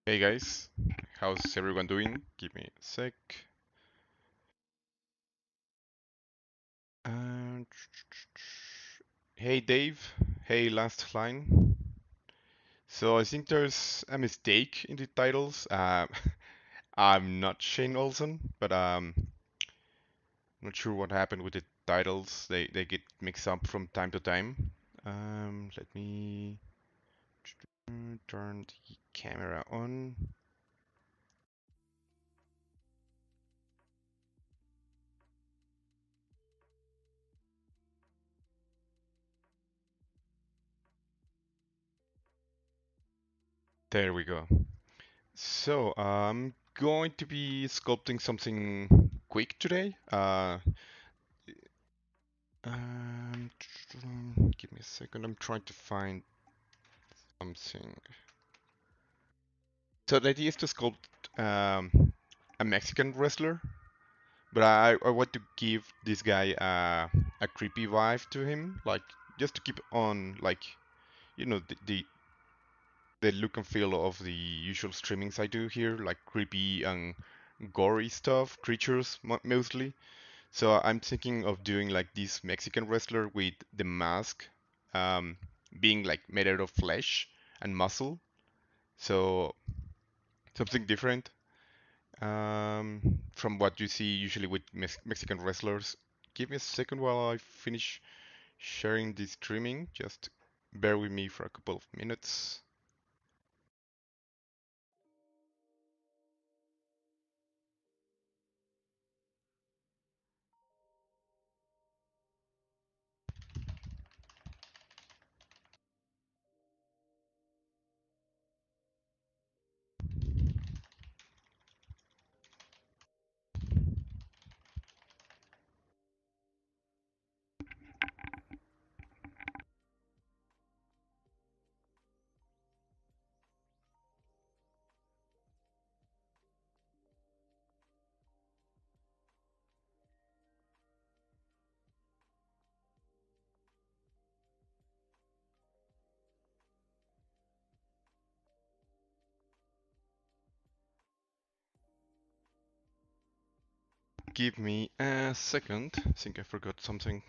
Hey guys, how's everyone doing? Give me a sec. And hey Dave, hey last line. So I think there's a mistake in the titles. I'm not Shane Olson, but not sure what happened with the titles. They get mixed up from time to time. Let me turn the camera on. There we go. So I'm going to be sculpting something quick today. Um, Give me a second. I'm trying to find something. So the idea is to sculpt a Mexican wrestler, but I want to give this guy a creepy vibe to him, like just to keep on like the look and feel of the usual streamings I do here, like creepy and gory stuff, creatures mostly. So I'm thinking of doing like this Mexican wrestler with the mask um, being like made out of flesh and muscle. So something different from what you see usually with Mexican wrestlers. Give me a second while I finish sharing this streaming. Just bear with me for a couple of minutes. Give me a second. I think I forgot something.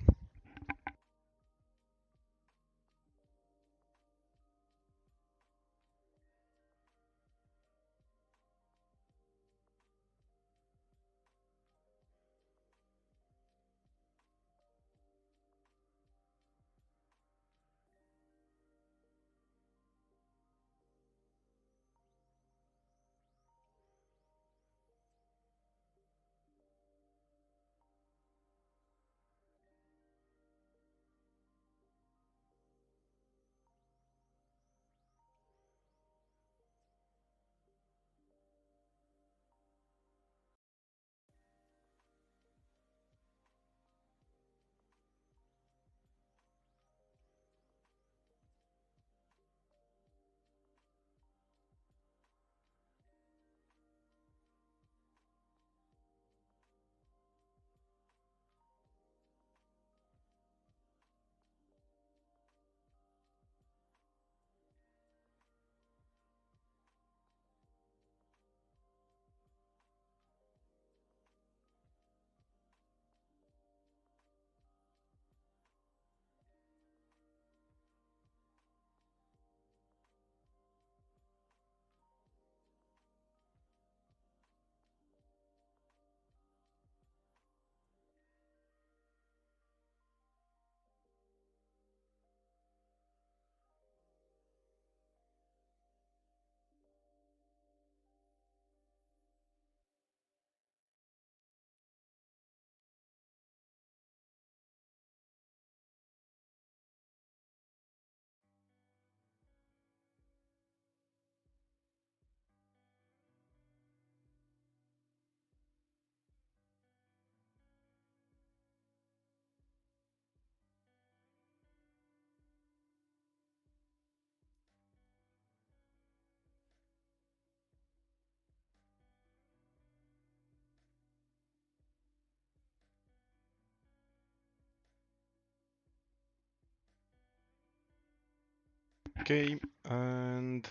Okay, and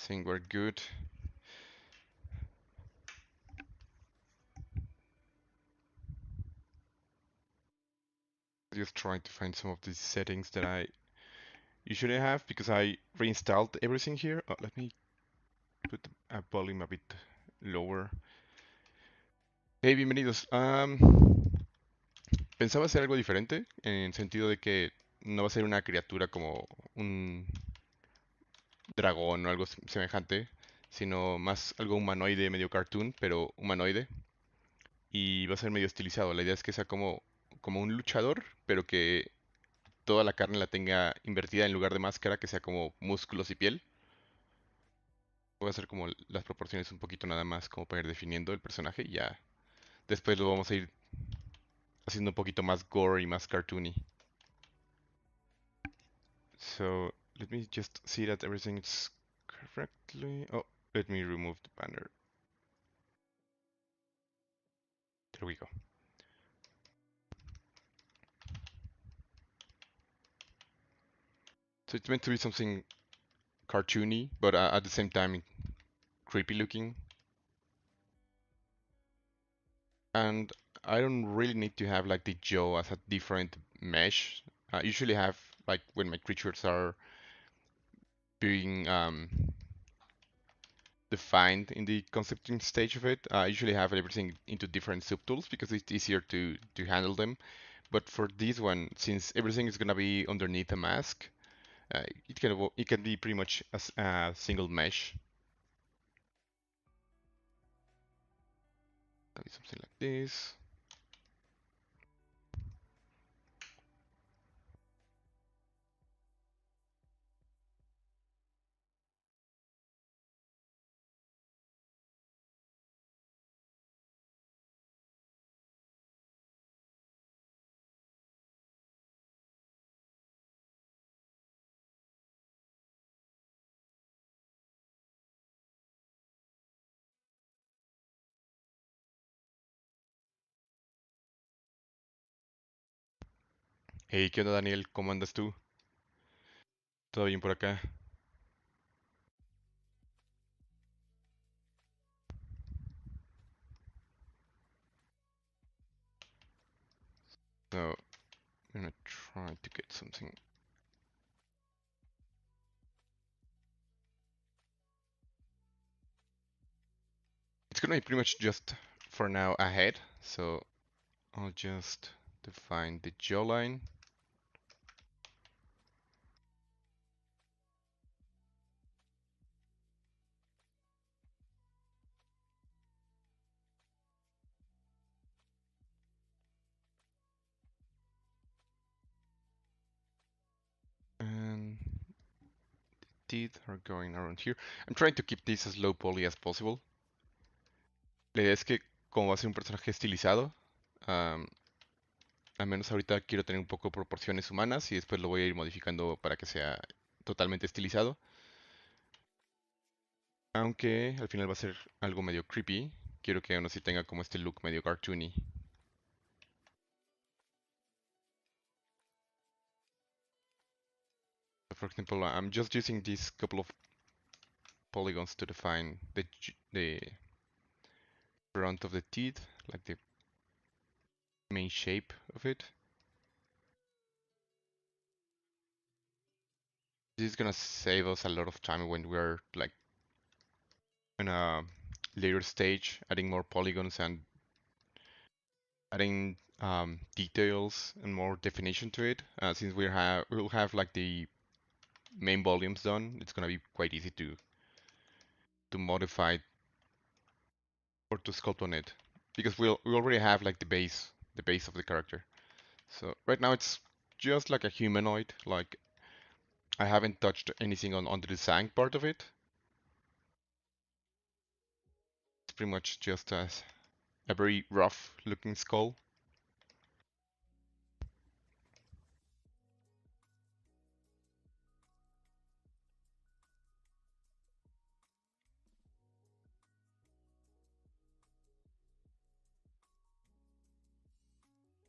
think we're good. Just trying to find some of these settings that I usually have because I reinstalled everything here. Oh, let me put the volume a bit lower. Hey, bienvenidos. Pensaba hacer algo diferente en el sentido de que no va a ser una criatura como un dragón o algo semejante, sino más algo humanoide, medio cartoon, pero humanoide. Y va a ser medio estilizado. La idea es que sea como un luchador, pero que toda la carne la tenga invertida en lugar de máscara, que sea como músculos y piel. Voy a hacer como las proporciones un poquito nada más como para ir definiendo el personaje y ya después lo vamos a ir haciendo un poquito más gore y más cartoony. So let me just see that everything is correctly. Oh, let me remove the banner. There we go. So it's meant to be something cartoony, but at the same time creepy looking. And I don't really need to have like the jaw as a different mesh. I usually have like when my creatures are being defined in the concepting stage of it. I usually have everything into different subtools because it's easier to handle them. But for this one, since everything is gonna be underneath a mask, it can be pretty much a single mesh. Maybe something like this. Hey, ¿qué onda, Daniel? ¿Cómo andas tú? ¿Todo bien por acá? So, I'm gonna try to get something. It's gonna be pretty much just for now ahead. So I'll just define the jawline. And teeth are going around here. I'm trying to keep this as low poly as possible. La idea es que como va a ser un personaje estilizado, am, al menos ahorita quiero tener un poco de proporciones humanas y después lo voy a ir modificando para que sea totalmente estilizado. Aunque al final va a ser algo medio creepy. Quiero que aún así tenga como este look medio cartoony. For example, I'm just using these couple of polygons to define the front of the teeth, like the main shape of it. This is gonna save us a lot of time when we're like in a later stage, adding more polygons and adding details and more definition to it. Since we'll have like the main volumes done, it's gonna be quite easy to modify or to sculpt on it because we already have like the base of the character. So right now it's just like a humanoid. Like I haven't touched anything on the design part of it. It's pretty much just a very rough looking skull.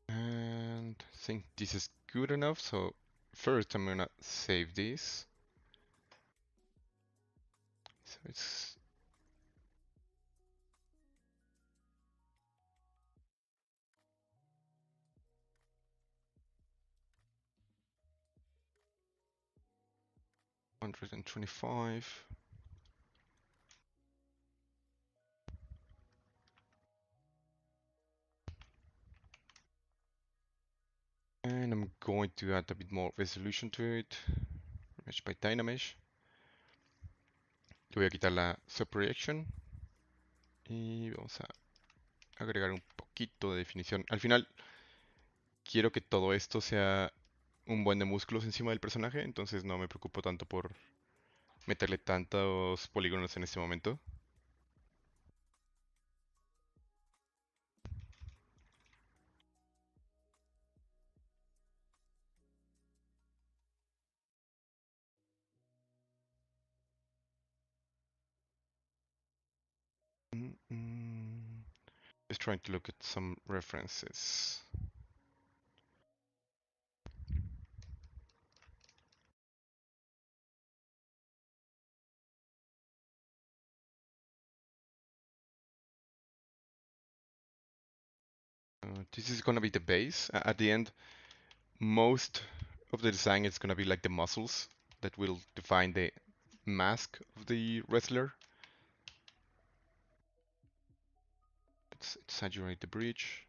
And I think this is good enough. So first I'm gonna save this. So it's 125. And I'm going to add a bit more resolution to it. Mesh by Dynamesh. Le voy a quitar la subprojection. Y vamos a agregar un poquito de definición. Al final, quiero que todo esto sea un buen de músculos encima del personaje, entonces no me preocupo tanto por meterle tantos polígonos en este momento. Just trying to look at some references. This is gonna be the base. At the end, most of the design is gonna be like the muscles that will define the mask of the wrestler. Let's exaggerate the bridge.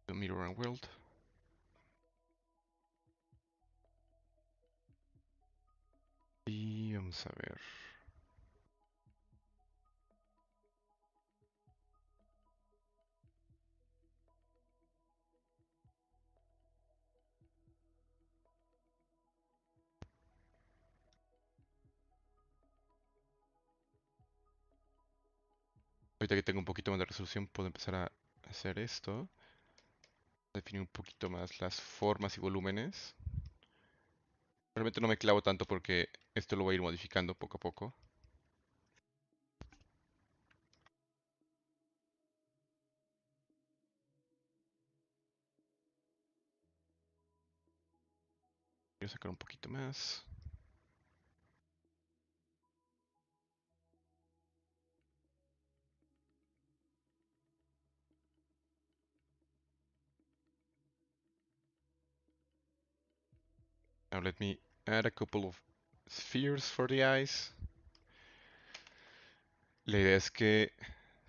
The mirror and weld. Y vamos a ver. Ahorita que tengo un poquito más de resolución, puedo empezar a hacer esto. Definir un poquito más las formas y volúmenes. Realmente no me clavo tanto porque esto lo voy a ir modificando poco a poco. Quiero sacar un poquito más. Now let me add a couple of spheres for the eyes. La idea es que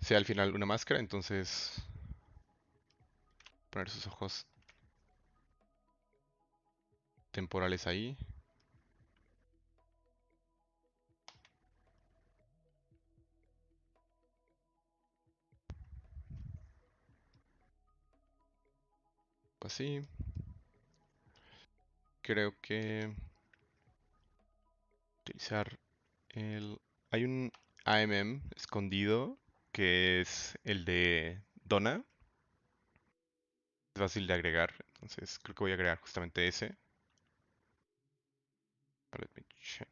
sea al final una máscara, entonces poner sus ojos temporales ahí. Así. Creo que utilizar el... Hay un AMM escondido que es el de Donna. Es fácil de agregar, entonces creo que voy a agregar justamente ese. Let me check.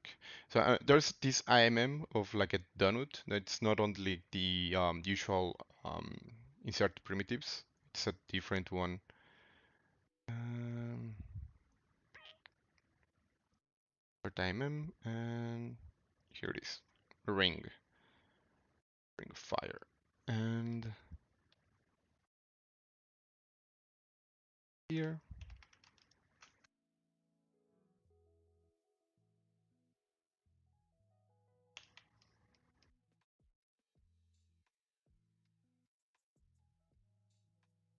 So there's this IMM of like a donut. That's not only the usual insert primitives. It's a different one. For IMM, and here it is. Ring of fire. And here.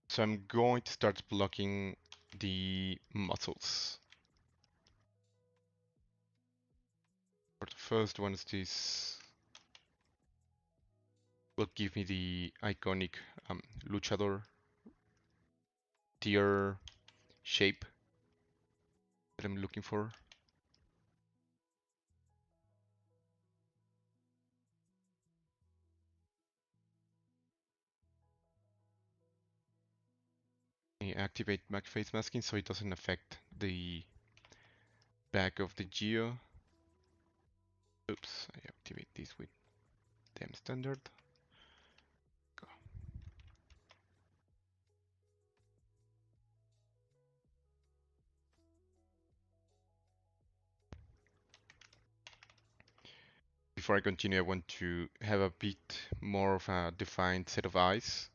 So I'm going to start blocking the muscles. For the first one is this will give me the iconic luchador tier shape that I'm looking for. Activate face masking so it doesn't affect the back of the geo. Oops, I activate this with them standard. Go. before I continue, I want to have a bit more of a defined set of eyes.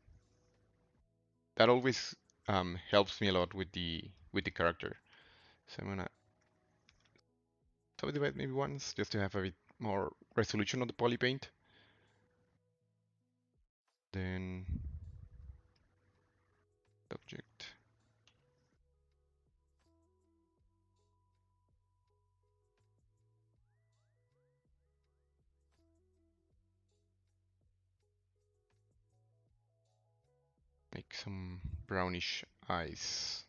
That always helps me a lot with the character. So I'm gonna subdivide maybe once just to have a bit more resolution on the poly paint. Then object. Make some brownish eyes.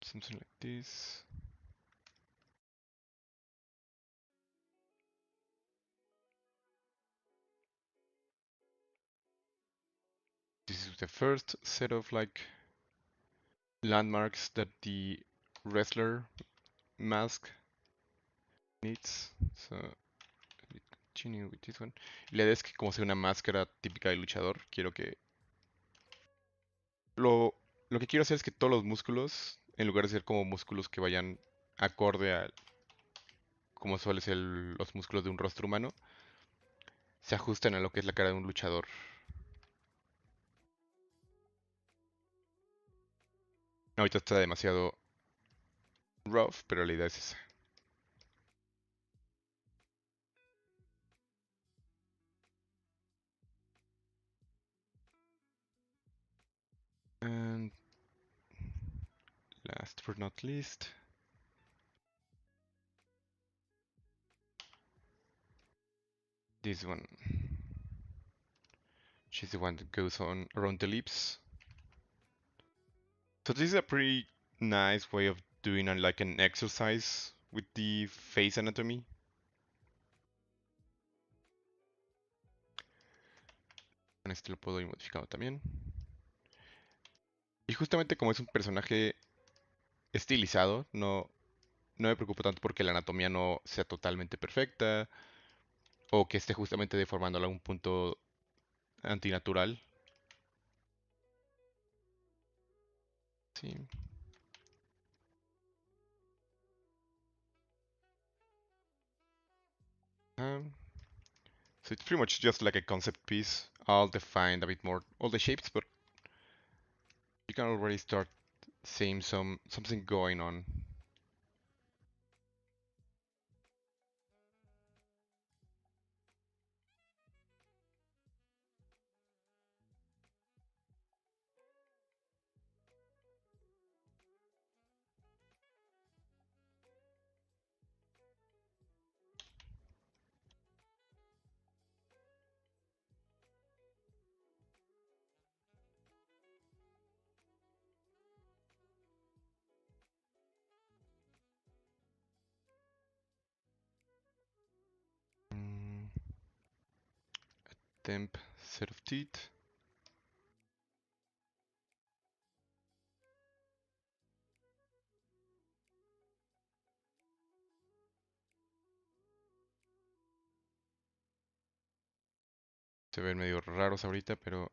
Something like this. This is the first set of like landmarks that the wrestler mask needs. So let me continue with this one. La idea es que como sea una máscara típica de luchador, quiero que lo que quiero hacer es que todos los músculos, en lugar de ser como músculos que vayan acorde a como suelen ser los músculos de un rostro humano, se ajusten a lo que es la cara de un luchador. Ahorita está demasiado rough, pero la idea es esa. And last but not least, this one. She's the one that goes on around the lips. So this is a pretty nice way of doing like an exercise with the face anatomy. Con este lo puedo ir modificando también. Y justamente como es un personaje estilizado, no me preocupo tanto porque la anatomía no sea totalmente perfecta o que esté justamente deformándola a un punto antinatural. Sí. Um, so it's pretty much just like a concept piece. I'll define a bit more all the shapes, but you can already start seeing something going on. Mm, temp set of teeth. Se ven medio raros ahorita, pero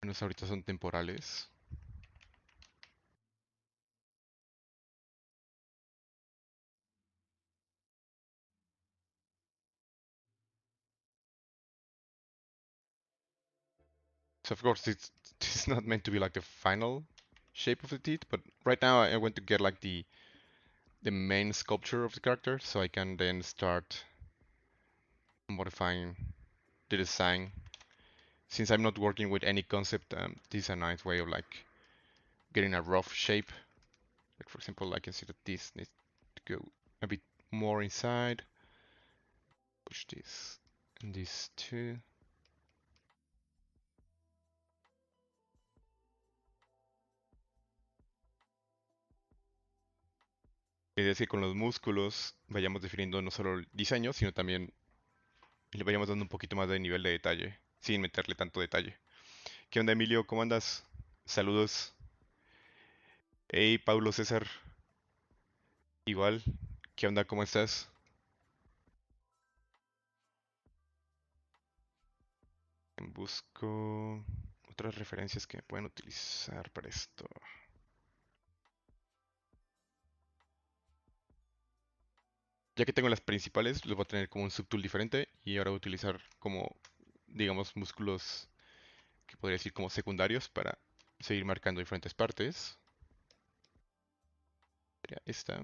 menos ahorita son temporales. So of course it's not meant to be like the final shape of the teeth, but right now I want to get like the main sculpture of the character, so I can then start modifying the design. Since I'm not working with any concept, this is a nice way of like getting a rough shape. Like for example, I can see that this needs to go a bit more inside. Push this And these two. La idea es que con los músculos vayamos definiendo no solo el diseño, sino también le vayamos dando un poquito más de nivel de detalle, sin meterle tanto detalle. ¿Qué onda, Emilio? ¿Cómo andas? Saludos. Hey, Paulo César. Igual. ¿Qué onda? ¿Cómo estás? Busco otras referencias que pueden utilizar para esto. Ya que tengo las principales, les voy a tener como un subtool diferente y ahora voy a utilizar como, digamos, músculos que podría decir como secundarios para seguir marcando diferentes partes. Sería esta.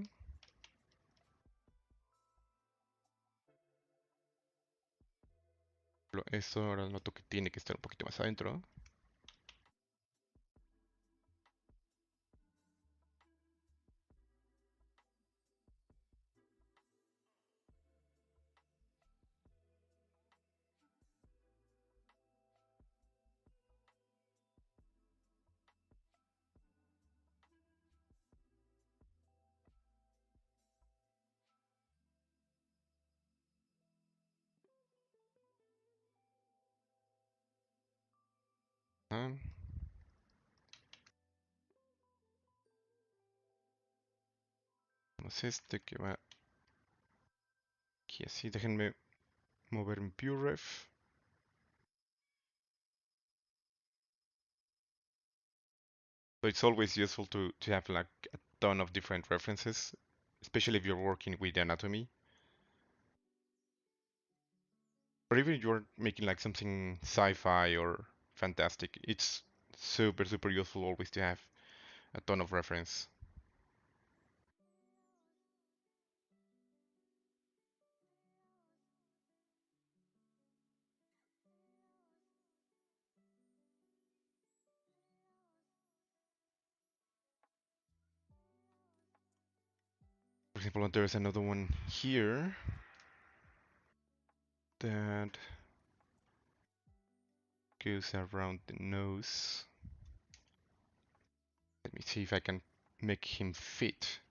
Esto ahora noto que tiene que estar un poquito más adentro. Ah, tenemos este que va aquí así. Déjenme mover mi PureRef. So it's always useful to have like a ton of different references, especially if you're working with anatomy. Or even if you're making like something sci-fi or fantastic, it's super, super useful always to have a ton of reference. For example, there's another one here that goes around the nose. Let me see if I can make him fit.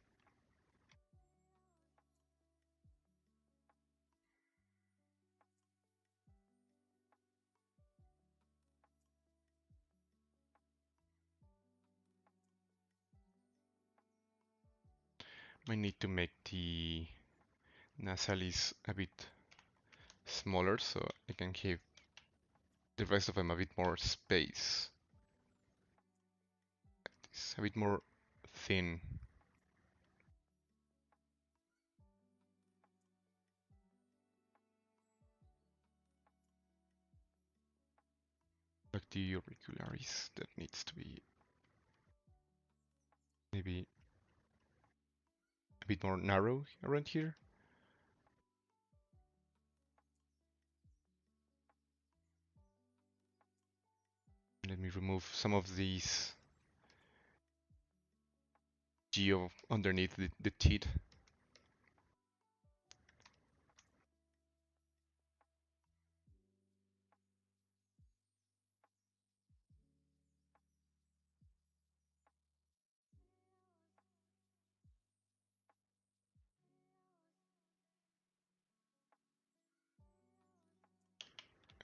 I need to make the nasalis a bit smaller so I can give the rest of them a bit more space. It's a bit more thin. Like the auricularis, that needs to be maybe a bit more narrow around here. Let me remove some of these geo underneath the teeth.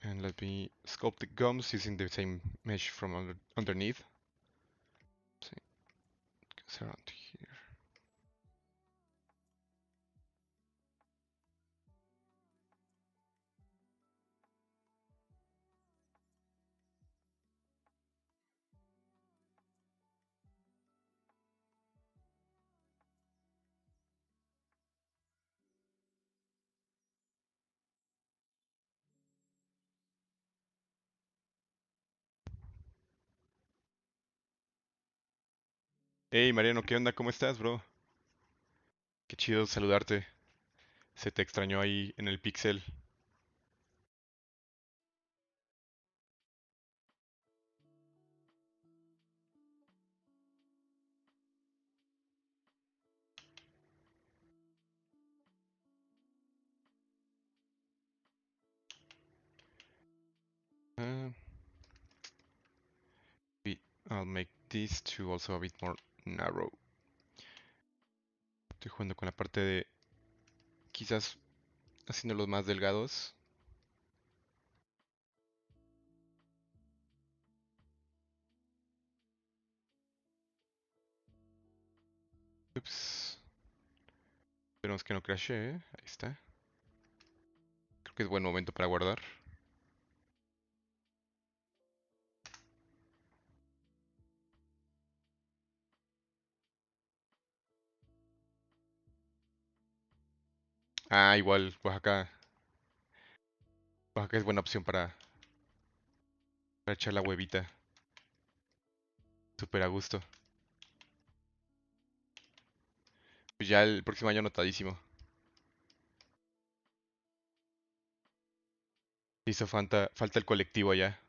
And let me sculpt the gums using the same mesh from underneath. So it goes around here. Hey Mariano, ¿qué onda? ¿Cómo estás, bro? Qué chido saludarte. Se te extrañó ahí en el pixel. Uh, I'll make this to also a bit more narrow. Estoy jugando con la parte de quizás haciéndolos más delgados. Ups. Esperemos que no crashee. Ahí está. Creo que es buen momento para guardar. Ah, igual, Oaxaca. Oaxaca es buena opción para echar la huevita. Súper a gusto. Pues ya el próximo año anotadísimo. Hizo falta el colectivo allá.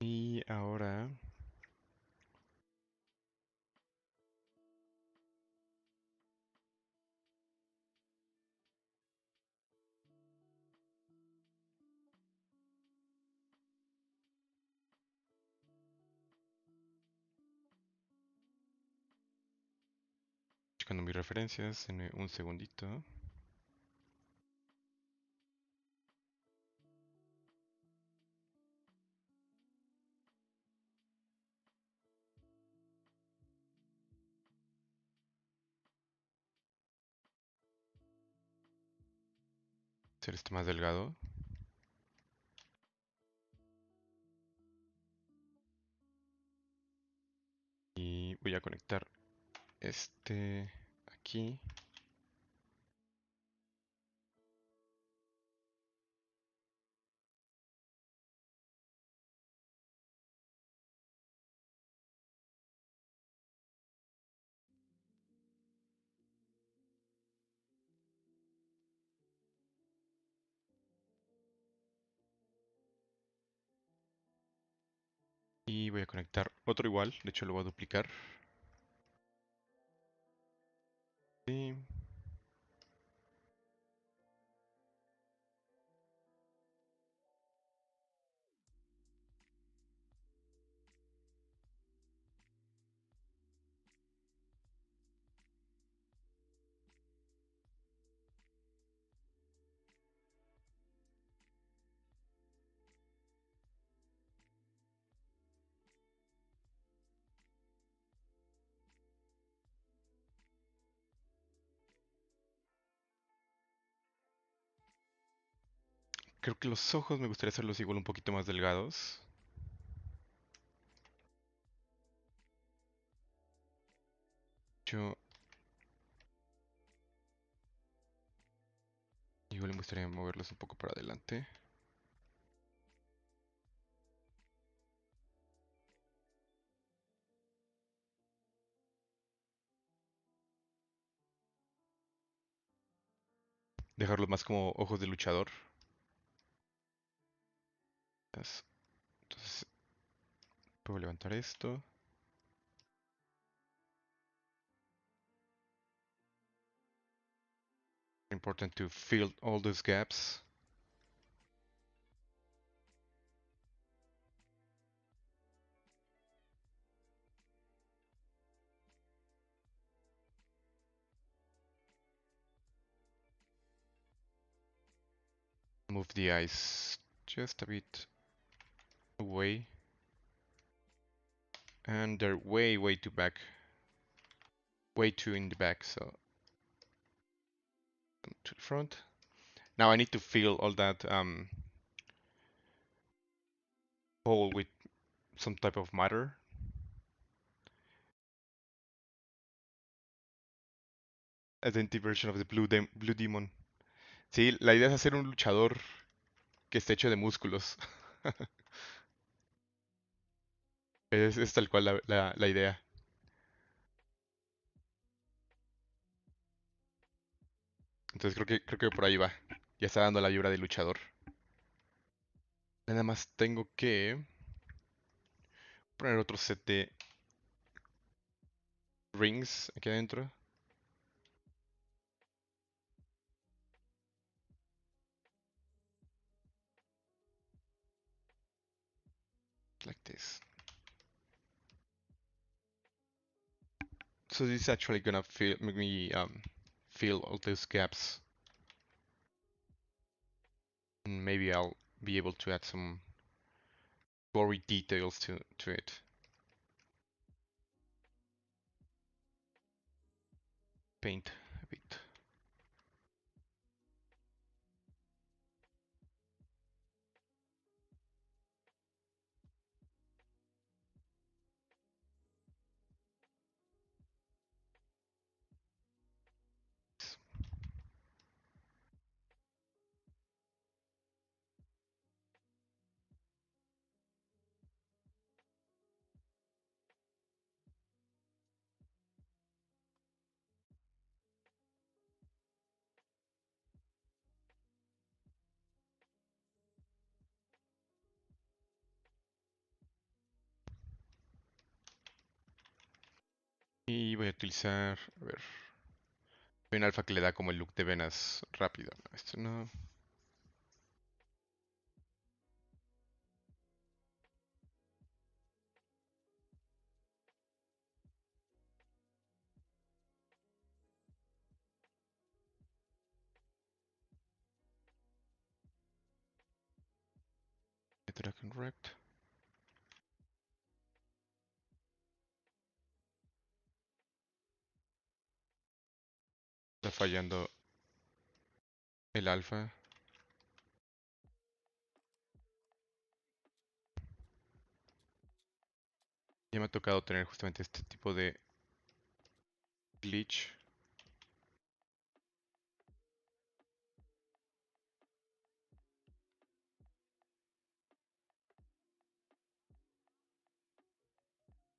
Y ahora, checando mis referencias, en un segundito. Hacer esto más delgado. Y voy a conectar este aquí. Y voy a conectar otro igual. De hecho, lo voy a duplicar. Y creo que los ojos me gustaría hacerlos igual un poquito más delgados. Yo igual me gustaría moverlos un poco para adelante. Dejarlos más como ojos de luchador. Entonces, puedo levantar esto. Important to fill all those gaps. Move the eyes just a bit away. And they're way too back. Way too in the back, so to the front. Now I need to fill all that hole with some type of matter. Identity version of the Blue Demon. Sí, la idea es hacer un luchador que esté hecho de músculos. Es tal cual la idea. Entonces creo que por ahí va. Ya está dando la vibra de luchador. Nada más tengo que poner otro set de rings aquí adentro. So this is actually gonna make me fill all those gaps, and maybe I'll be able to add some gory details to it. Paint a bit. Y voy a utilizar, a ver, hay un alfa que le da como el look de venas rápido. No, esto no. Drag and rect. Está fallando el alfa. Ya me ha tocado tener justamente este tipo de glitch.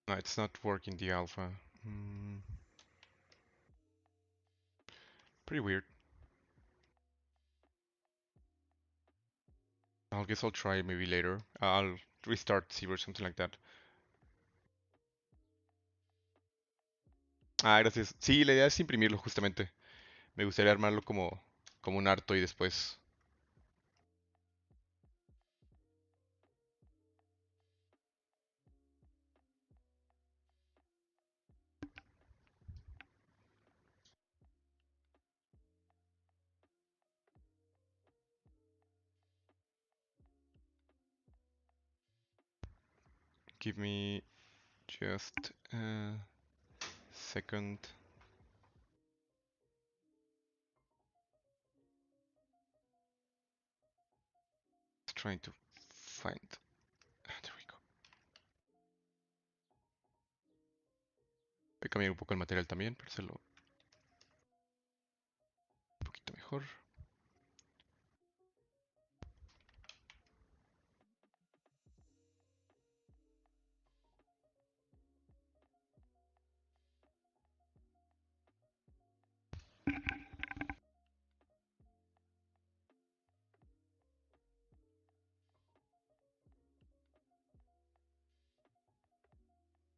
No, it's not working the alpha. Pretty weird. I guess I'll try maybe later. I'll restart ZBrush, something like that. Ah, gracias. Sí, la idea es imprimirlo justamente. Me gustaría armarlo como un harto y después. Give me just a second. Trying to find. There we go. Voy a cambiar un poco el material también para hacerlo un poquito mejor.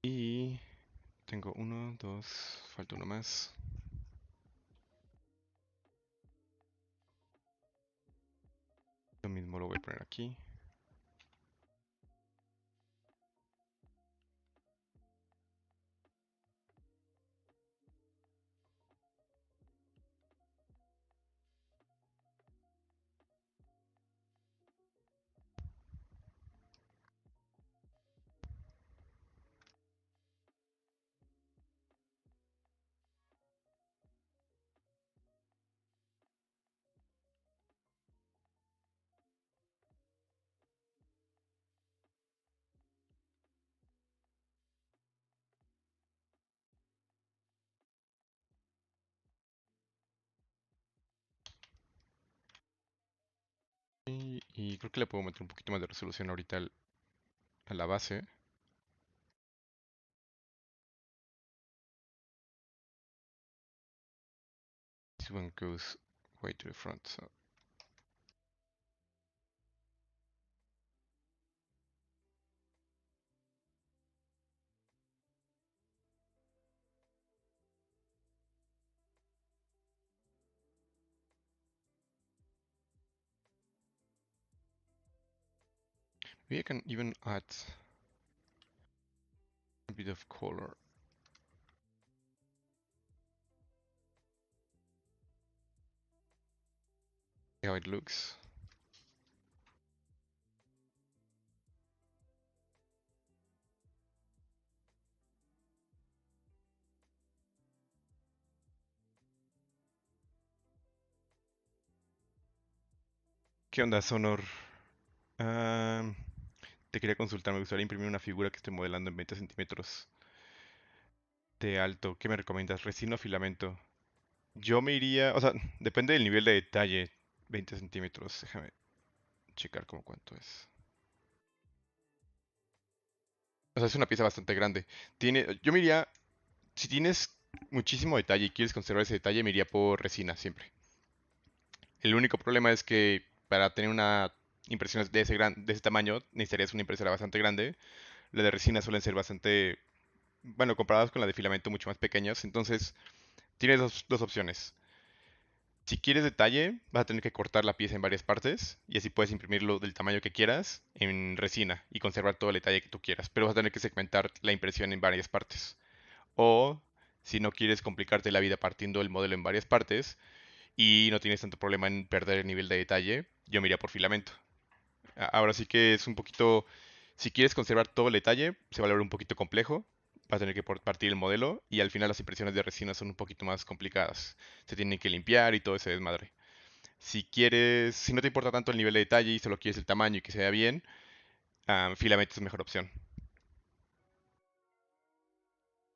Y tengo uno, dos, falta uno más. Lo mismo lo voy a poner aquí. Y creo que le puedo meter un poquito más de resolución ahorita a la base. This one goes way to the front, so. Maybe I can even add a bit of color. how it looks. ¿Qué onda, Sonor? Ah, te quería consultar, me gustaría imprimir una figura que estoy modelando en 20 centímetros de alto. ¿Qué me recomiendas? ¿Resina o filamento? Yo me iría, o sea, depende del nivel de detalle. 20 centímetros, déjame checar como cuánto es. O sea, es una pieza bastante grande. Yo me iría, si tienes muchísimo detalle y quieres conservar ese detalle, me iría por resina siempre. El único problema es que para tener una impresión de ese tamaño, necesitarías una impresora bastante grande. Las de resina suelen ser bastante, bueno, comparadas con la de filamento, mucho más pequeñas. Entonces, tienes dos opciones. Si quieres detalle, vas a tener que cortar la pieza en varias partes y así puedes imprimirlo del tamaño que quieras en resina y conservar todo el detalle que tú quieras. Pero vas a tener que segmentar la impresión en varias partes. O si no quieres complicarte la vida partiendo el modelo en varias partes y no tienes tanto problema en perder el nivel de detalle, yo me iría por filamento. Ahora sí que es un poquito, si quieres conservar todo el detalle, se va a volver un poquito complejo. Vas a tener que partir el modelo y al final las impresiones de resina son un poquito más complicadas. Se tienen que limpiar y todo ese desmadre. Si quieres, si no te importa tanto el nivel de detalle y solo quieres el tamaño y que se vea bien, filamento es mejor opción.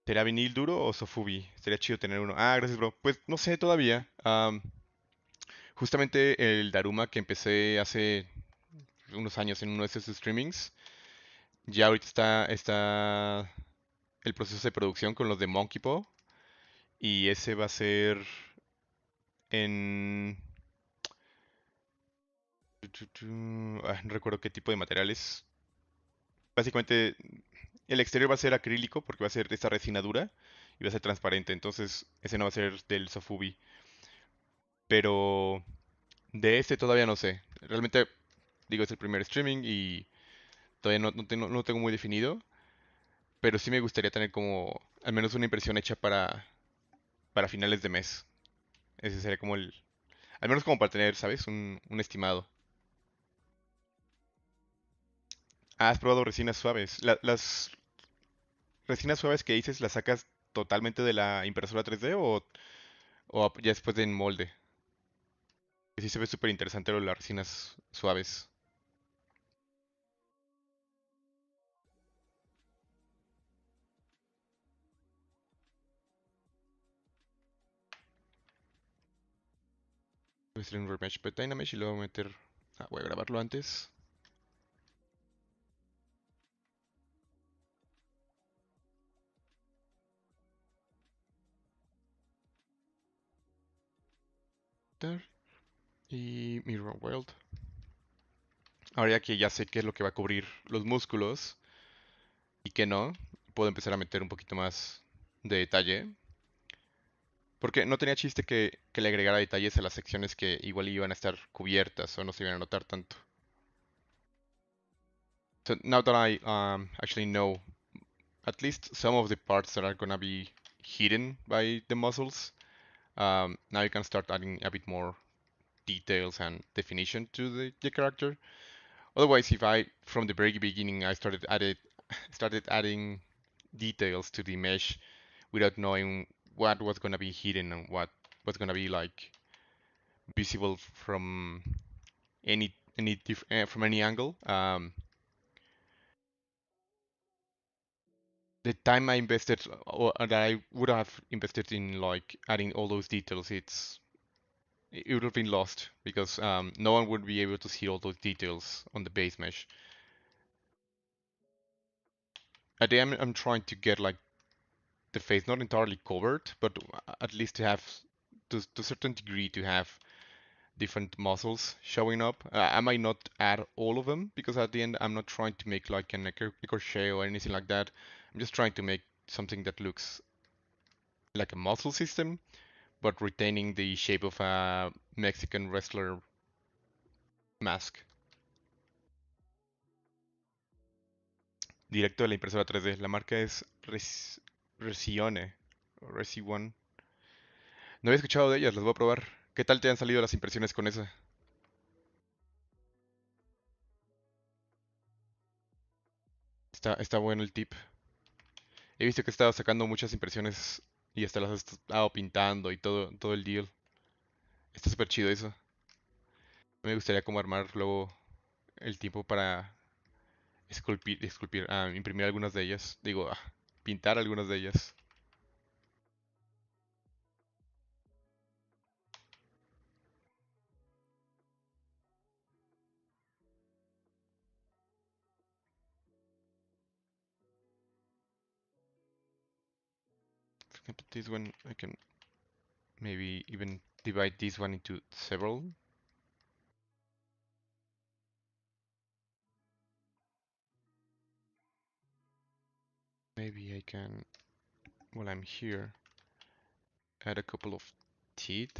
¿Será vinil duro o sofubi? Sería chido tener uno. Ah, gracias, bro. Pues no sé todavía. Justamente el Daruma que empecé hace unos años en uno de esos streamings, ya ahorita está el proceso de producción con los de Monkey Paw y ese va a ser en... no recuerdo qué tipo de materiales. Básicamente el exterior va a ser acrílico porque va a ser de esta resina dura y va a ser transparente, entonces ese no va a ser del Sofubi. Pero de este todavía no sé. Realmente, digo, es el primer streaming y todavía no lo tengo muy definido, pero sí me gustaría tener como al menos una impresión hecha para finales de mes. Ese sería como al menos como para tener, ¿sabes? Un estimado. Ah, ¿has probado resinas suaves? Las resinas suaves que dices, ¿las sacas totalmente de la impresora 3D o ya después de en molde? Que sí se ve súper interesante lo de las resinas suaves. Voy a hacer un remesh, pero Dynamesh y luego meter... Ah, voy a grabarlo antes. There. Y Mirror World. Ahora ya que ya sé qué es lo que va a cubrir los músculos y qué no, puedo empezar a meter un poquito más de detalle. Porque no tenía chiste que le agregara detalles a las secciones que igual iban a estar cubiertas o no se iban a notar tanto. So now that I actually know at least some of the parts that are gonna be hidden by the muscles, now you can start adding a bit more details and definition to the character. Otherwise, if I from the very beginning I started adding details to the mesh without knowing what was gonna be hidden and what was gonna be like visible from from any angle. The time I invested or that I would have invested in like adding all those details, it would have been lost because no one would be able to see all those details on the base mesh. At the end, I'm trying to get like the face not entirely covered, but at least to have to a certain degree to have different muscles showing up. I might not add all of them because at the end I'm not trying to make like an crochet or anything like that. I'm just trying to make something that looks like a muscle system, but retaining the shape of a Mexican wrestler mask. Directo de la impresora 3D. La marca es Resione. Resi One. No había escuchado de ellas, las voy a probar. ¿Qué tal te han salido las impresiones con esa? Está bueno el tip. He visto que he estado sacando muchas impresiones y hasta las he estado pintando y todo el deal. Está súper chido eso. Me gustaría como armar luego el tiempo para imprimir algunas de ellas. Digo, pintar algunas de ellas. For example, this one, I can maybe even divide this one into several. Maybe I can, while I'm here, add a couple of teeth.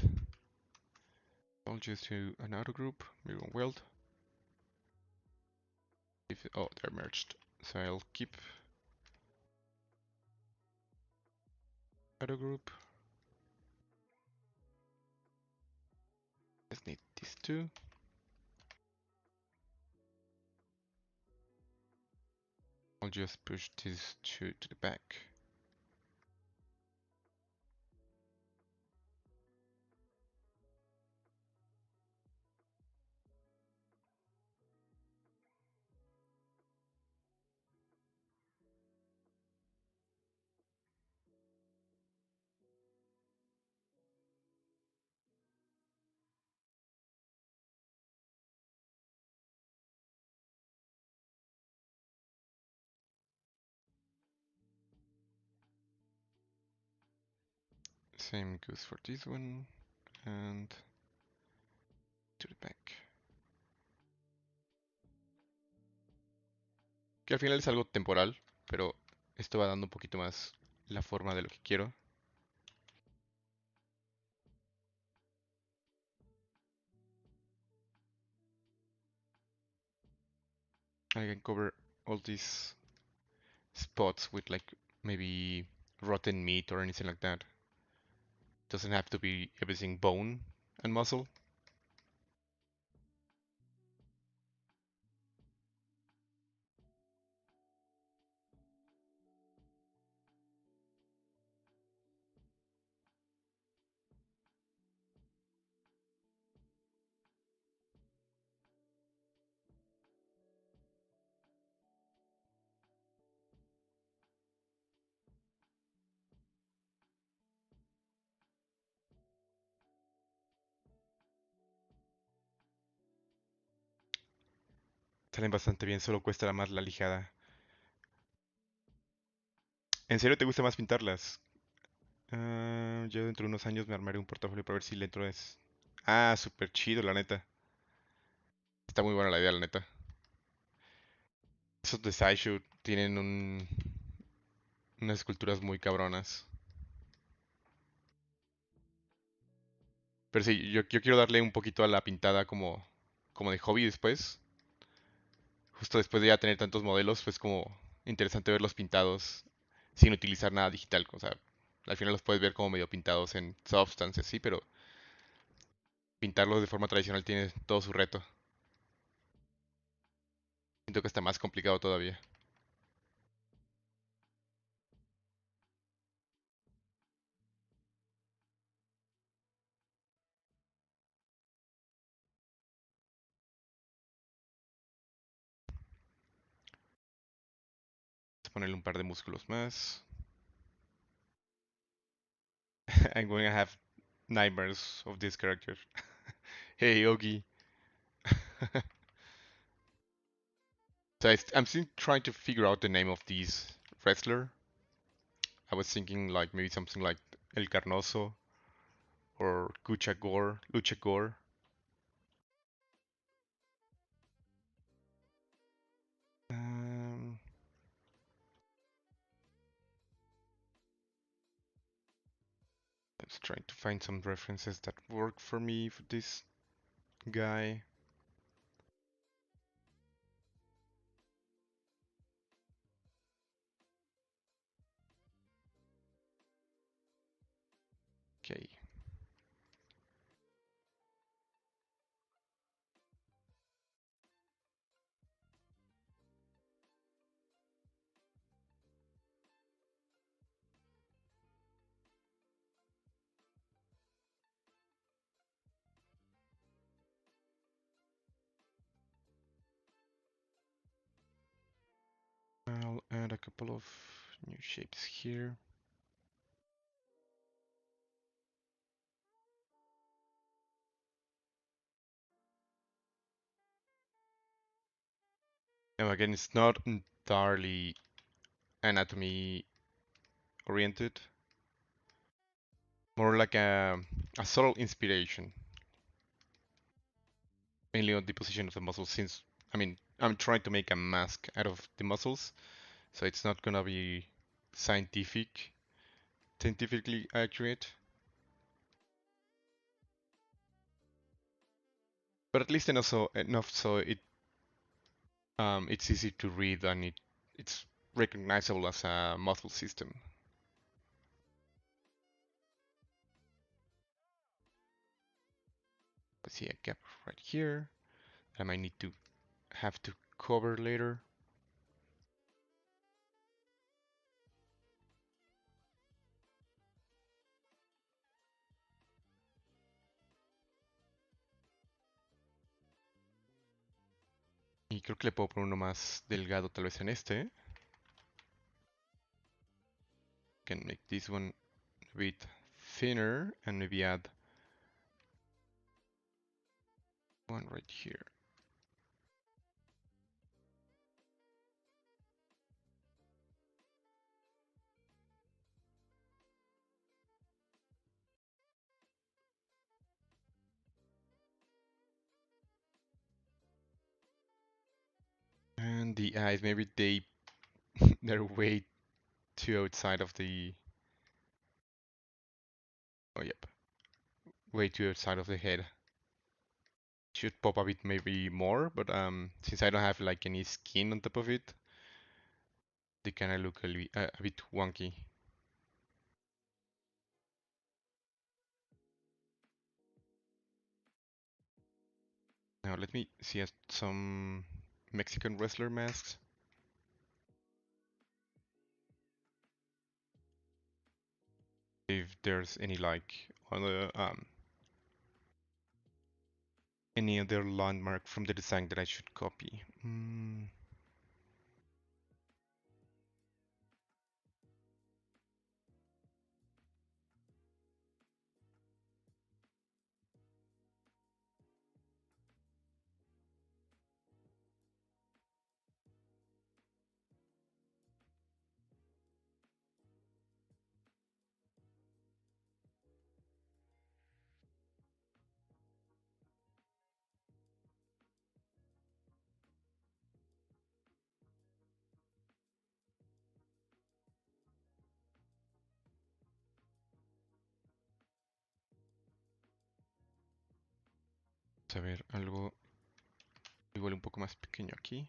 I'll just do an auto group, mirror weld. Oh, they're merged. So I'll keep auto group. Just need these two. I'll just push these two to the back. Same goes for this one and to the back. Que al final es algo temporal, pero esto va dando un poquito más la forma de lo que quiero. I can cover all these spots with like maybe rotten meat or anything like that. Doesn't have to be everything bone and muscle. Salen bastante bien, solo cuesta más la lijada. ¿En serio te gusta más pintarlas? Yo dentro de unos años me armaré un portafolio para ver si le entro es. Súper chido, la neta. Está muy buena la idea, la neta. Esos de Sideshow tienen unas esculturas muy cabronas. Pero sí, yo quiero darle un poquito a la pintada como de hobby después. Justo después de ya tener tantos modelos, pues como interesante verlos pintados sin utilizar nada digital. O sea, al final los puedes ver como medio pintados en Substance, sí, pero pintarlos de forma tradicional tiene todo su reto. Siento que está más complicado todavía. Vamos a ponerle un par de músculos más. I'm going to have nightmares of this character. Hey, Yogi. So I'm still trying to figure out the name of this wrestler. I was thinking like maybe something like El Carnoso or Lucha Gore. Um, I was trying to find some references that work for me for this guy. Okay. add a couple of new shapes here. Now again, it's not entirely anatomy oriented, more like a subtle inspiration, mainly on the position of the muscles. Since I mean, I'm trying to make a mask out of the muscles, so it's not gonna be scientifically accurate, but at least enough so it's easy to read and it's recognizable as a muscle system. I see a gap right here. I might need to have to cover later. Y creo que le puedo poner uno más delgado tal vez en este. Can make this one a bit thinner and maybe add one right here. And the eyes, maybe they're way too outside of the, oh yep, way too outside of the head. Should pop a bit maybe more, but since I don't have like any skin on top of it, they kind of look a bit wonky. Now let me see some Mexican wrestler masks. If there's any like other any other landmark from the design that I should copy. Vamos a ver algo igual un poco más pequeño aquí.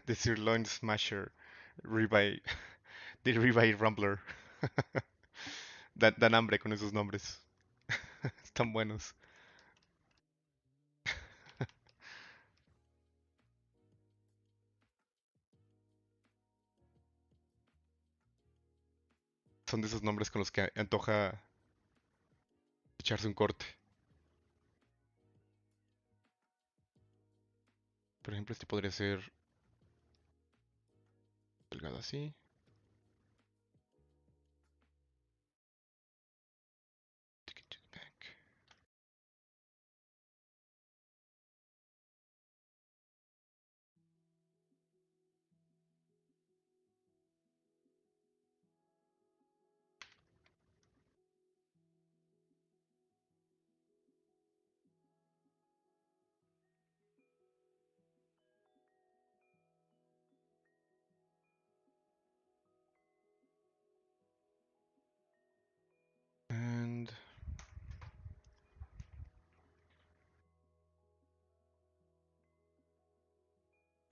The Sirloin Smasher, ribeye, the Ribeye Rumbler. Dan hambre con esos nombres. Están buenos. Son de esos nombres con los que antoja echarse un corte. Por ejemplo, este podría ser delgado así. Take it to the back.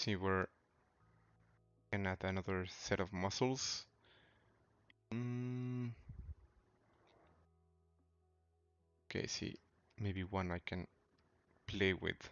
see where I can add another set of muscles. Okay, see, maybe one I can play with.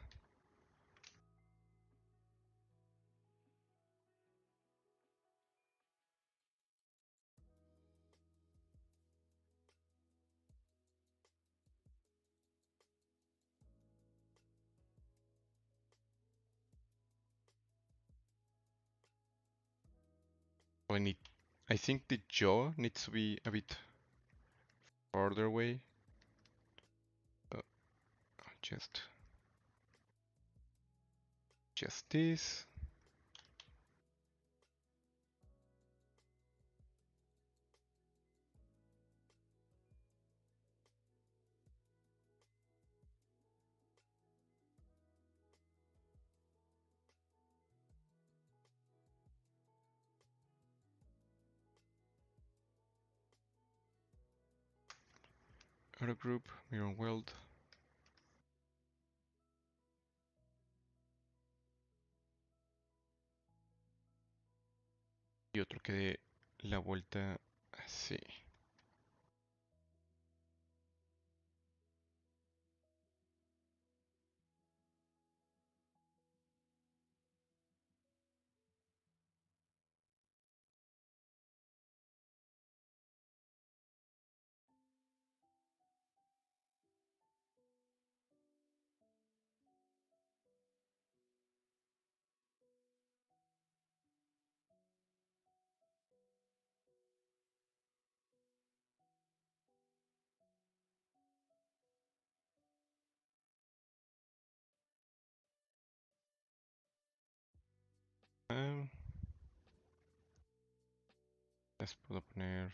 I think the jaw needs to be a bit farther away. Just this. Auto group, mirror weld. Y otro que dé la vuelta así. Les puedo poner...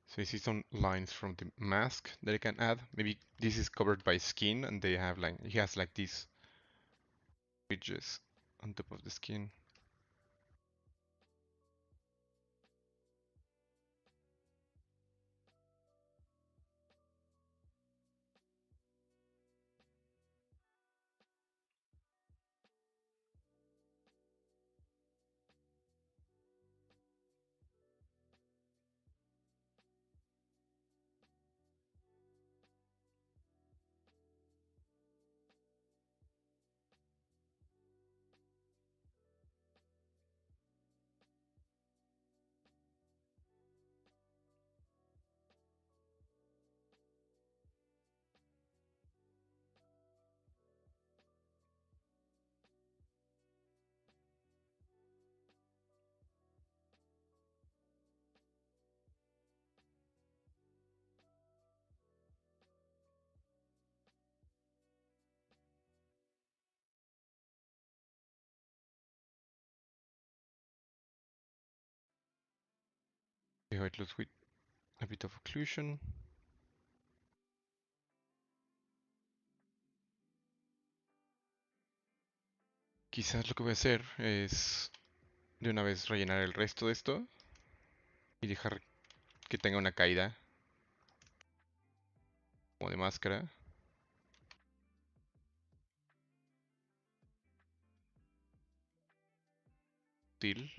So you see some lines from the mask that I can add. Maybe this is covered by skin and they have like, he has like these ridges on top of the skin. See how it looks with a bit of occlusion. Quizás lo que voy a hacer es de una vez rellenar el resto de esto y dejar que tenga una caída como de máscara. Til.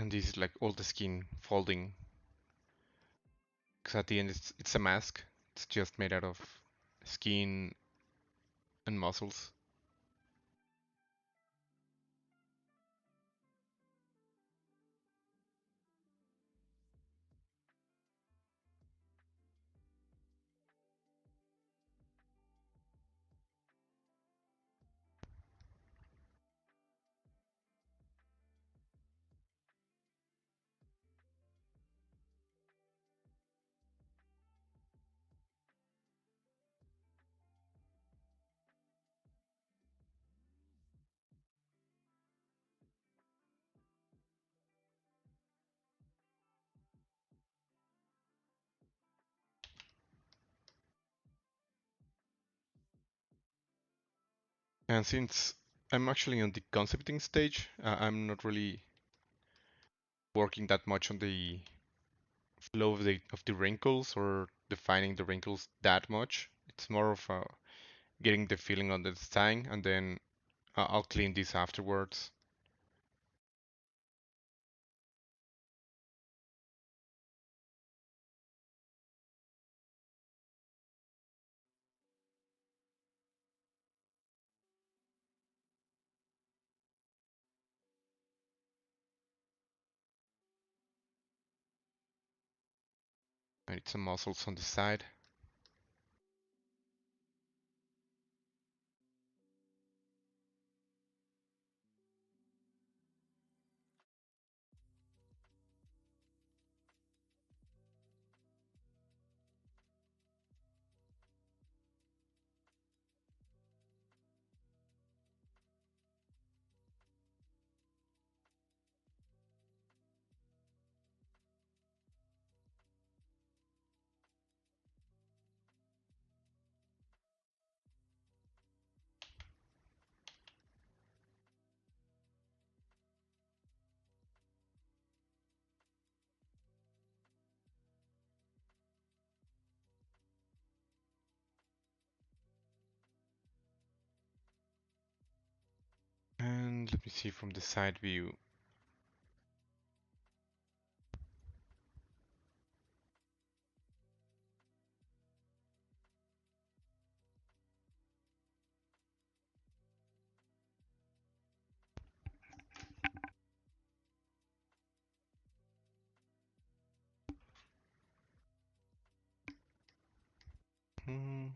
And this is like all the skin folding. Because at the end it's a mask. It's just made out of skin and muscles. And since I'm actually on the concepting stage, I'm not really working that much on the flow of the wrinkles or defining the wrinkles that much. It's more of getting the feeling on the design, and then I'll clean this afterwards. I need some muscles on the side. And let me see from the side view. Hmm.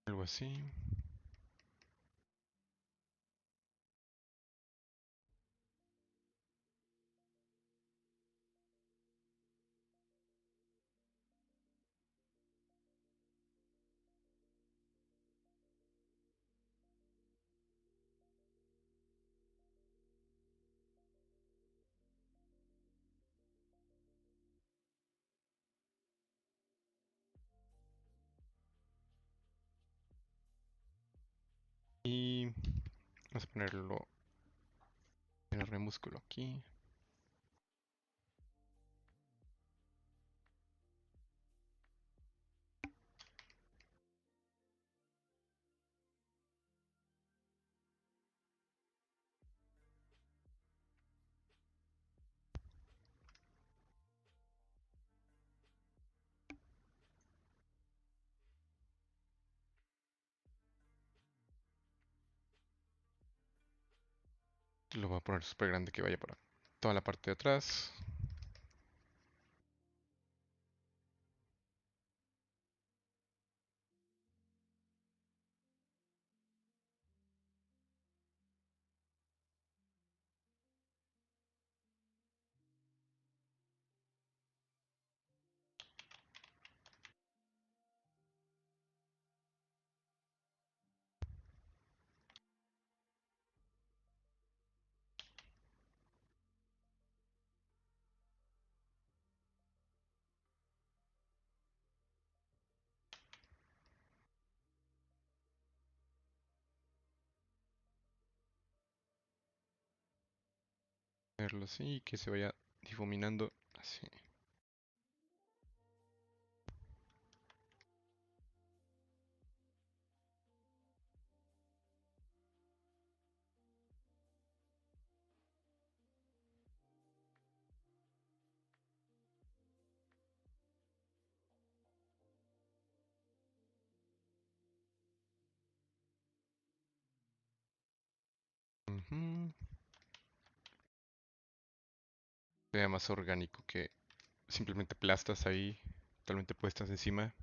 Algo así. Y vamos a ponerlo, ponerle músculo aquí. Lo voy a poner súper grande que vaya para toda la parte de atrás. Ponerlo así y que se vaya difuminando así. Ujú. Sea más orgánico que simplemente aplastas ahí, totalmente puestas encima.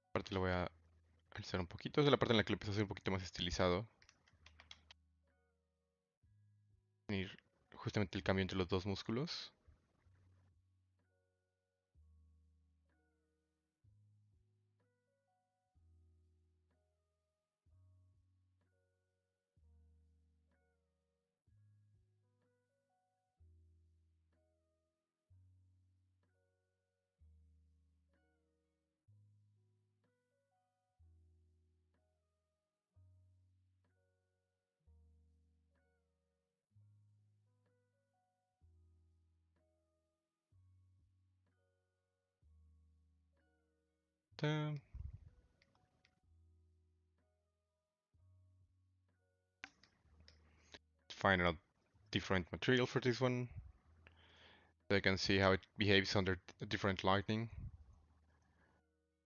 Aparte lo voy a alzar un poquito. Esa es la parte en la que lo empiezo a hacer un poquito más estilizado. Venir justamente el cambio entre los dos músculos. Ta. Find a different material for this one. So I can see how it behaves under different lighting.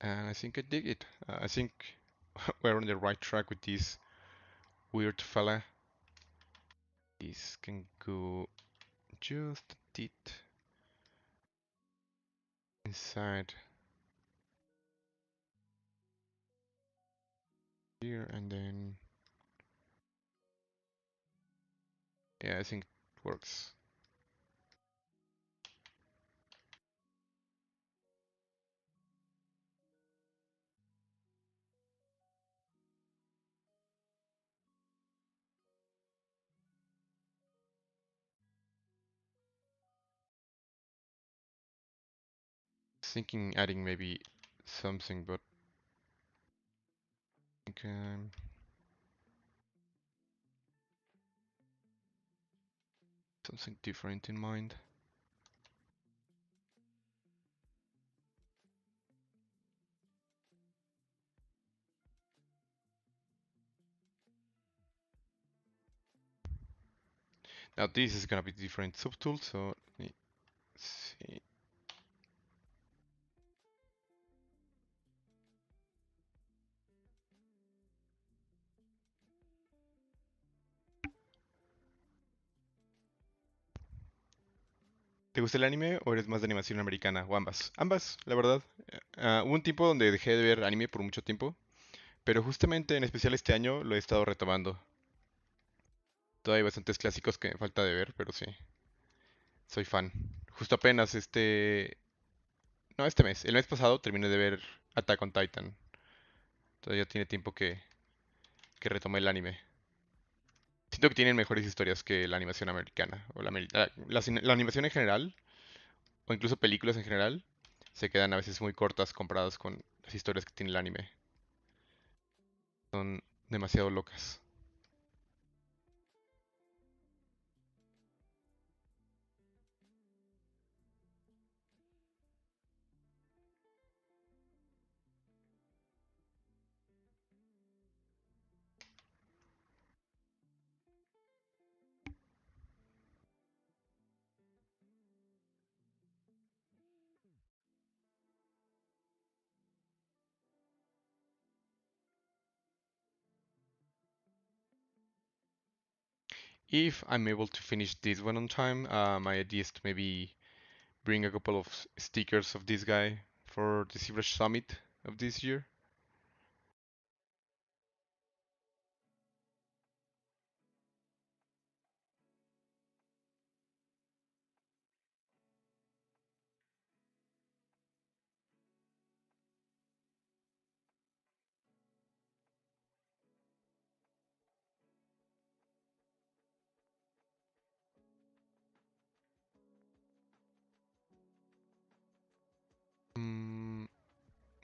And I think I dig it. I think we're on the right track with this weird fella. This can go just a bit inside here and then yeah, I think it works. Thinking adding maybe something, but I think something different in mind. Now this is gonna be different subtool, so let me see. ¿Te gusta el anime o eres más de animación americana? O ambas. Ambas, la verdad. Hubo un tiempo donde dejé de ver anime por mucho tiempo, pero justamente en especial este año lo he estado retomando. Todavía hay bastantes clásicos que me falta de ver, pero sí, soy fan. Justo apenas no, este mes, el mes pasado terminé de ver Attack on Titan. Todavía tiene tiempo que retomé el anime. Siento que tienen mejores historias que la animación americana. O la animación en general, o incluso películas en general, se quedan a veces muy cortas comparadas con las historias que tiene el anime. Son demasiado locas. If I'm able to finish this one on time, my idea is to maybe bring a couple of stickers of this guy for the ZBrush Summit of this year.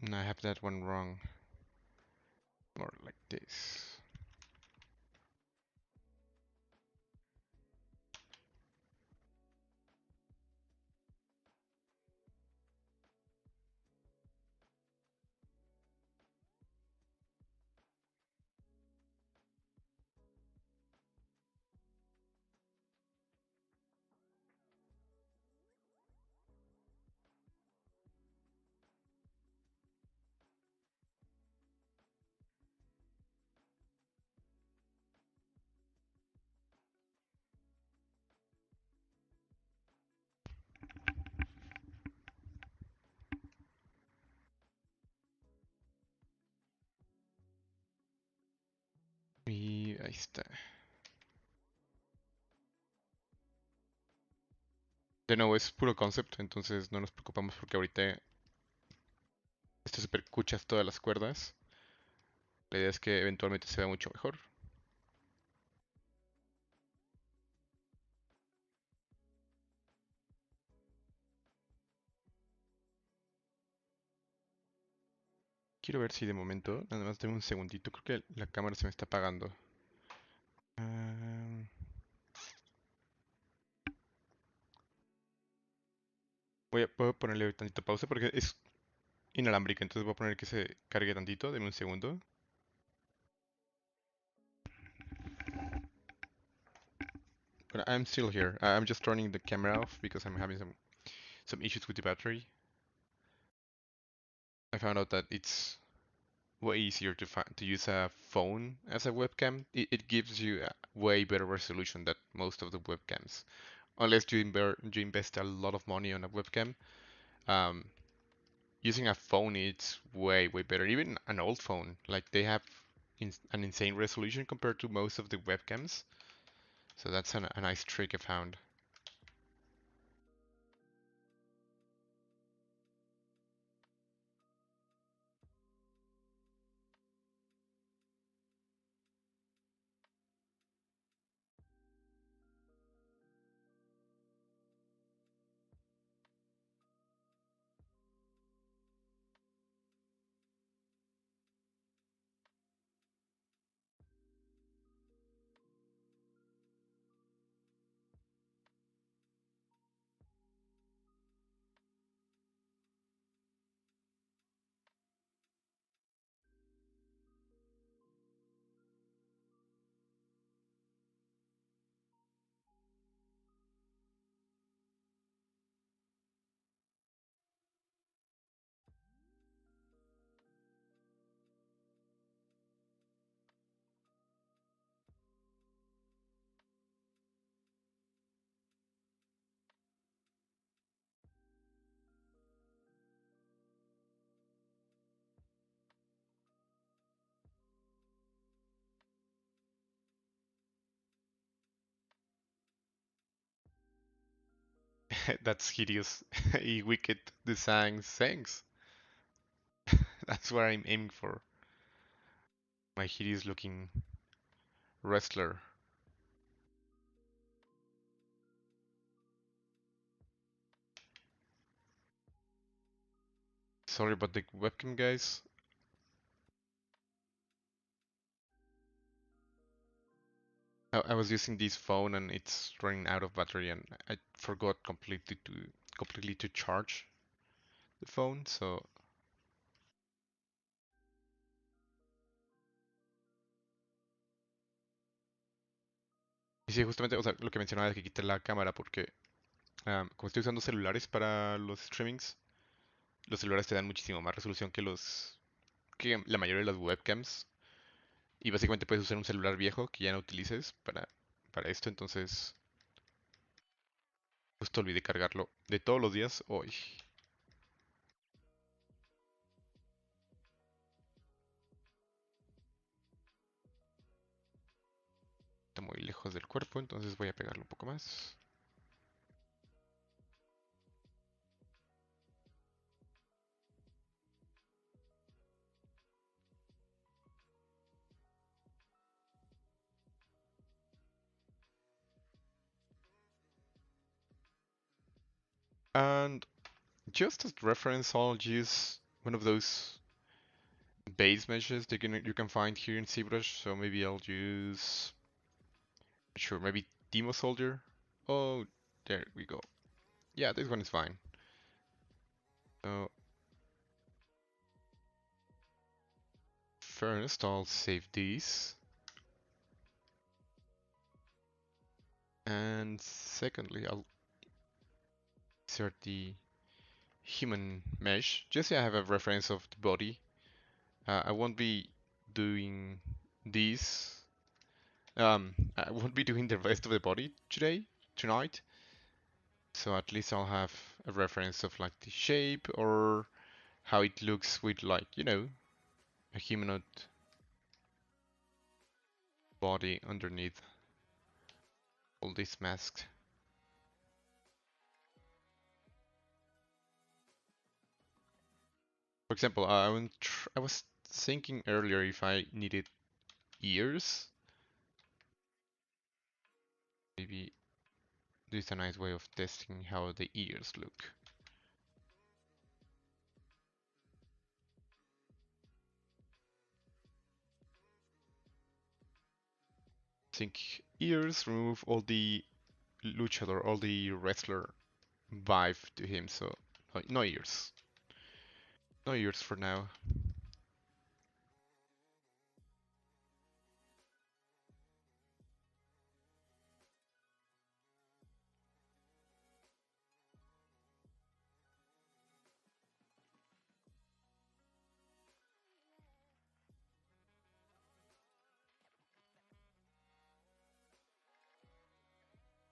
No, I have that one wrong. More like this. Y ahí está. De nuevo, es puro concept, entonces no nos preocupamos porque ahorita esto se percuchas todas las cuerdas. La idea es que eventualmente se vea mucho mejor. Quiero ver si de momento, nada más deme un segundito, creo que la cámara se me está apagando. Ah, voy a ponerle tantito pausa porque es inalámbrica, entonces voy a poner que se cargue tantito, deme un segundo. But I'm still here. I'm just turning the camera off because I'm having some issues with the battery. I found out that it's way easier to use a phone as a webcam. It gives you a way better resolution than most of the webcams. Unless you invest a lot of money on a webcam, um, using a phone it's way better. Even an old phone, like they have an insane resolution compared to most of the webcams. So that's a nice trick I found. That's hideous. A wicked design. Thanks. That's what I'm aiming for. My hideous looking wrestler. Sorry about the webcam, guys. I was using this phone and it's running out of battery, and I forgot completely to charge the phone. So y sí, justamente, o sea, lo que mencionaba es que quité la cámara porque como estoy usando celulares para los streamings, los celulares te dan muchísimo más resolución que la mayoría de las webcams. Y básicamente puedes usar un celular viejo que ya no utilices para esto, entonces justo olvidé cargarlo de todos los días hoy. Está muy lejos del cuerpo, entonces voy a pegarlo un poco más. And just as reference, I'll use one of those base meshes that you can find here in ZBrush. So maybe I'll use, sure, maybe Demo Soldier. Oh, there we go. Yeah, this one is fine. So first I'll save these. And secondly, I'll insert the human mesh, just so I have a reference of the body. I won't be doing these. I won't be doing the rest of the body tonight. So at least I'll have a reference of like the shape or how it looks with like, a humanoid body underneath all these masks. For example, I was thinking earlier if I needed ears. Maybe this is a nice way of testing how the ears look. Think ears remove all the luchador, all the wrestler vibe to him, so no ears. No ears for now.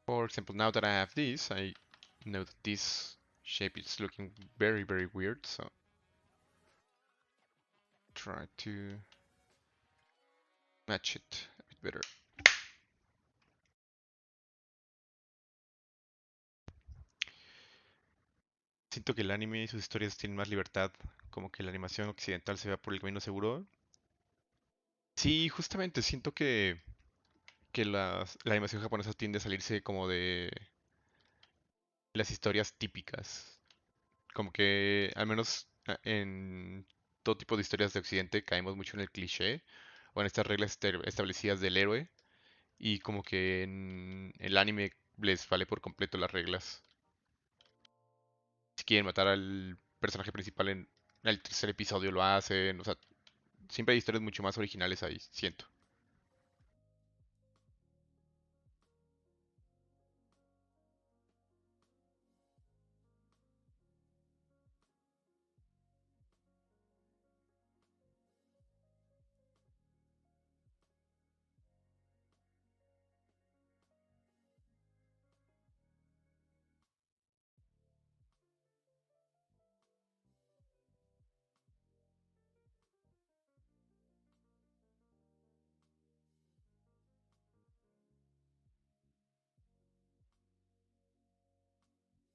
For example, now that I have this, I know that this shape is looking very, very weird, so try to match it a bit better. Siento que el anime y sus historias tienen más libertad, como que la animación occidental se va por el camino seguro. Sí, justamente siento que la animación japonesa tiende a salirse como de las historias típicas. Como que al menos en todo tipo de historias de Occidente caemos mucho en el cliché o en estas reglas establecidas del héroe y como que en el anime les vale por completo las reglas. Si quieren matar al personaje principal en el tercer episodio lo hacen, o sea, siempre hay historias mucho más originales ahí, siento.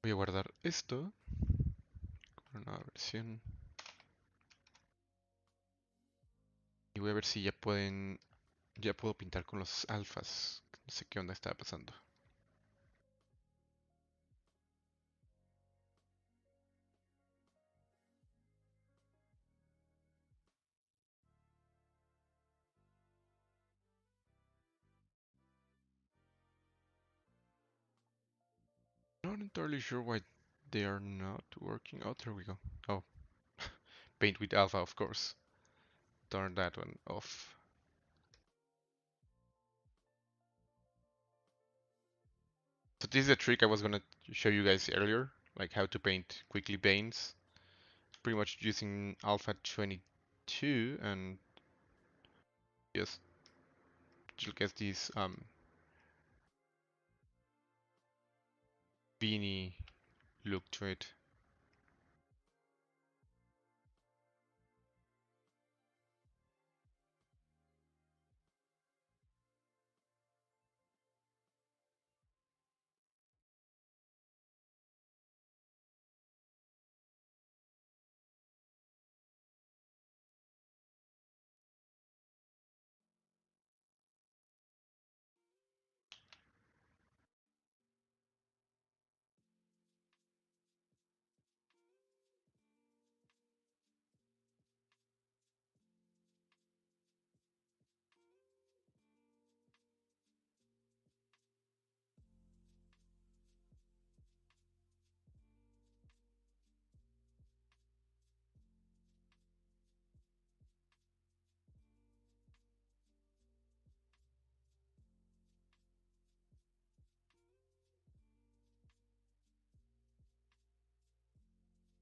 Voy a guardar esto, una nueva versión, y voy a ver si ya puedo pintar con los alfas. No sé qué onda está pasando. Not entirely sure why they are not working. Oh, there we go. Oh, paint with alpha, of course. Turn that one off. So this is a trick I was gonna show you guys earlier, like how to paint quickly veins. Pretty much using alpha 22 and just you'll get this beanie look to it.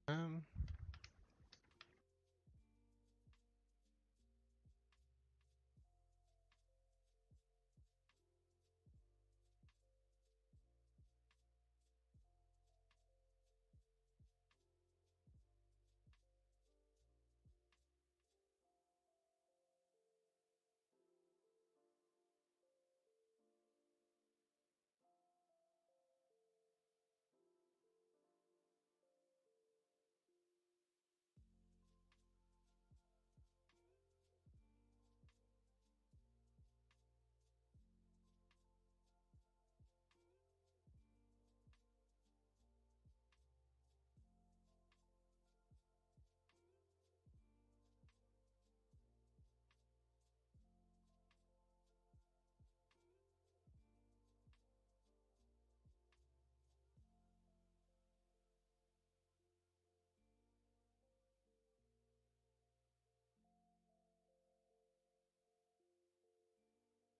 Um,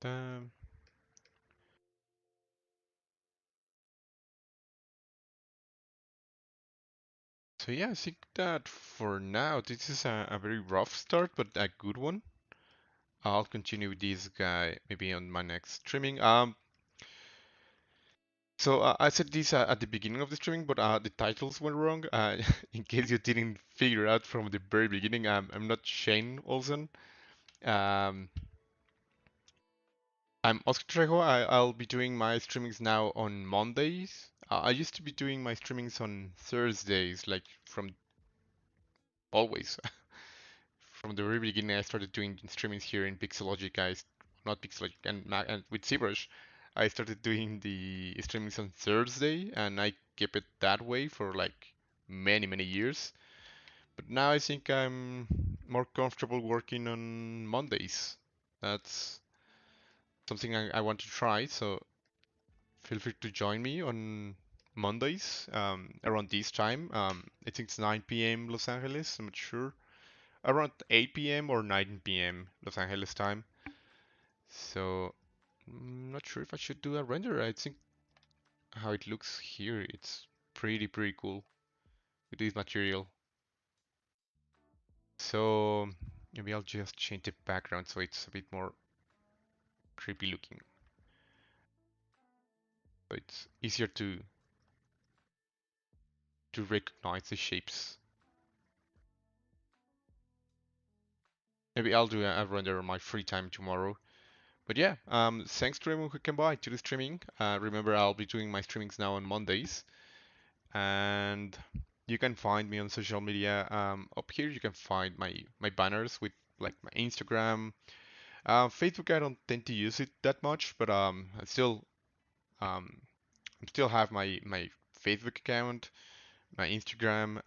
um, so yeah, I think that for now this is a very rough start, but a good one. I'll continue with this guy maybe on my next streaming. So I said this at the beginning of the streaming, but the titles were wrong. In case you didn't figure out from the very beginning, I'm not Shane Olson. Um, I'm Oscar Trejo. I'll be doing my streamings now on Mondays. I used to be doing my streamings on Thursdays, like from always. From the very beginning, I started doing streamings here in Pixelogic. Not Pixelogic, and with ZBrush, I started doing the streamings on Thursday, and I kept it that way for like many years. But now I think I'm more comfortable working on Mondays. That's something I want to try. So feel free to join me on Mondays around this time. I think it's 9 p.m. Los Angeles. I'm not sure. Around 8 p.m. or 9 p.m. Los Angeles time. So I'm not sure if I should do a render. I think how it looks here, it's pretty cool with this material. So maybe I'll just change the background so it's a bit more creepy looking. So it's easier to recognize the shapes. Maybe I'll do a render on my free time tomorrow. But yeah, thanks to everyone who came by to the streaming. Remember, I'll be doing my streamings now on Mondays, and you can find me on social media. Up here, you can find my banners with like my Instagram, Facebook. I don't tend to use it that much, but um, I still have my Facebook account, my Instagram,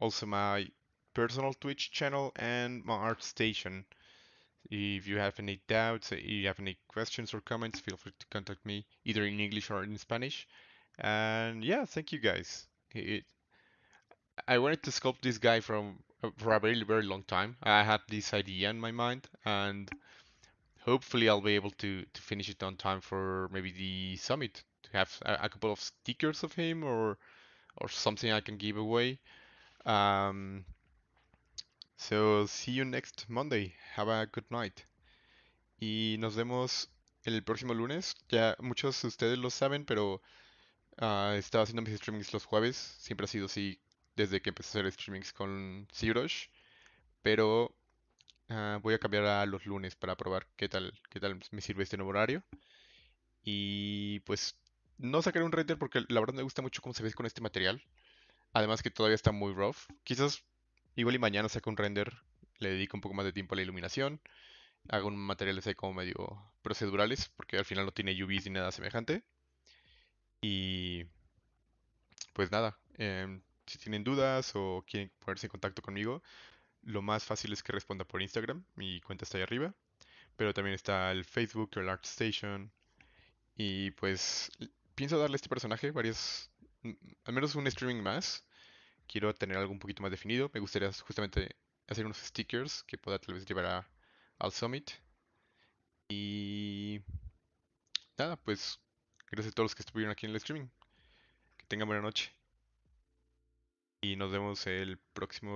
also my personal Twitch channel, and my art station. If you have any doubts, you have any questions or comments, feel free to contact me either in English or in Spanish. And yeah, thank you guys. I wanted to sculpt this guy for a very long time. I had this idea in my mind, and hopefully I'll be able to finish it on time for maybe the summit to have a couple of stickers of him or something I can give away. Um, so see you next Monday. Have a good night. Y nos vemos el próximo lunes. Ya muchos de ustedes lo saben, pero estaba haciendo mis streamings los jueves. Siempre ha sido así desde que empecé a hacer streamings con ZBrush. Pero voy a cambiar a los lunes para probar qué tal me sirve este nuevo horario. Y pues no sacaré un render porque la verdad me gusta mucho cómo se ve con este material. Además que todavía está muy rough. Quizás igual y mañana saco un render, le dedico un poco más de tiempo a la iluminación. Hago un materiales ahí como medio procedurales porque al final no tiene UVs ni nada semejante. Y pues nada, si tienen dudas o quieren ponerse en contacto conmigo, lo más fácil es que responda por Instagram. Mi cuenta está ahí arriba. Pero también está el Facebook, el ArtStation. Y pues pienso darle a este personaje al menos un streaming más. Quiero tener algo un poquito más definido. Me gustaría justamente hacer unos stickers que pueda tal vez llevar al Summit. Y nada, pues gracias a todos los que estuvieron aquí en el streaming. Que tengan buena noche. y nos vemos el próximo